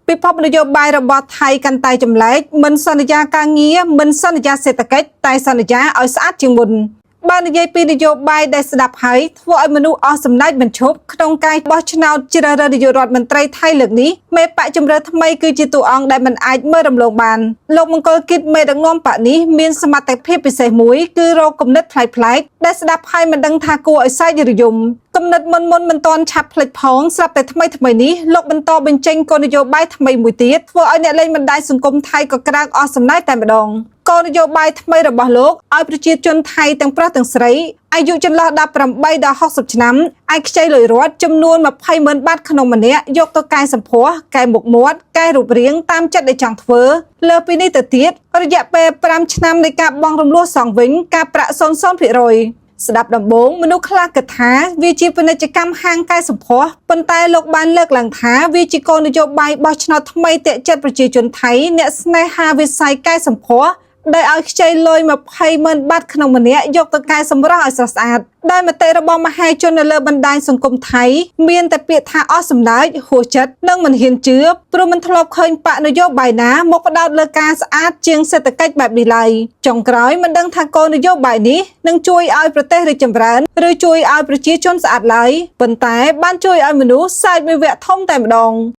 ពិភពនយោបាយរបស់ថៃកាន់តែចម្លែកមិនសន្យាការងារមិនសន្យាសេដ្ឋកិច្ចតែសន្យាឲ្យស្អាតជាងមុនបាននិយាយពីនយោបាយដែលស្ដាប់ហើយធ្វើឲ្យមនុស្សអស់សម្ដេចបញ្ឈប់ក្នុងការបោះឆ្នោតជ្រើសរើសនាយករដ្ឋមន្ត្រីថៃលើកនេះមេបកជំរឿថ្មីគឺជាតួអង្គដែលមិនអាចមើលរំលងបានលោកមង្គលគិតមេដឹកនាំបកនេះមានសមត្ថភាពពិសេសមួយគឺរកគំនិតប្លែកៗដែលស្ដាប់ហើយមិនដឹងថាគួរឲ្យសើចឬយំគំនិតមុនមិនទាន់ឆាប់ផ្លេចផងស្រាប់តែថ្មីនេះលោកបន្តបញ្ចេញគោលនយោបាយថ្មីមួយទៀតធ្វើឲ្យអ្នកលេងបណ្ដាញសង្គមថៃក៏ក្តៅអស់សំណើចតែម្ដងគោលនយោបាយថ្មីរបស់លោកឲ្យប្រជាជនថៃទាំងប្រុសទាំងស្រីអាយុចន្លោះ18ដល់60ឆ្នាំអាចខ្ចីលុយរដ្ឋចំនួន20,000 បាតក្នុងម្នាក់យកទៅកែសម្ផស្សកែមុខមាត់កែរូបរាងតាមចិត្តដែលចង់ធ្វើលើពីនេះទៅទៀតរយៈពេល5ឆ្នាំនៃការបង់រំលោះសងវិញការប្រាក់ 0% ស្ដាប់ដំបូងមនុស្សខ្លះគិតថាវាជាពាណិជ្ជកម្មហាងកែសម្ផស្សប៉ុន្តែលោកបានលើកឡើងថាវាជាគោលនយោបាយបោះឆ្នោតថ្មីទាក់ចិត្តប្រជាជនថៃអ្នកស្នេហាវិស័យកែសម្ផស្សដែលឲ្យខ្ចីលុយ20,000 បាតក្នុងម្នាក់យកទៅកែសម្រស់ឲ្យស្រស់ស្អាតដែលមតិរបស់មហាជននៅលើបណ្ដាញសង្គមថៃមានតែពាក្យថាអស់សំណើចហួសចិត្តនិងមិនហ៊ានជឿព្រោះមិនធ្លាប់ឃើញបកនយោបាយណាមកផ្ដោតលើការស្អាតជាងសេដ្ឋកិច្ចបែបនេះឡើយចុងក្រោយមិនដឹងថាគោលនយោបាយនេះនឹងជួយឲ្យប្រទេសរីកចម្រើនឬជួយឲ្យប្រជាជនស្អាតឡើយប៉ុន្តែបានជួយឲ្យមនុស្សសើចមួយវគ្គធំតែម្ដង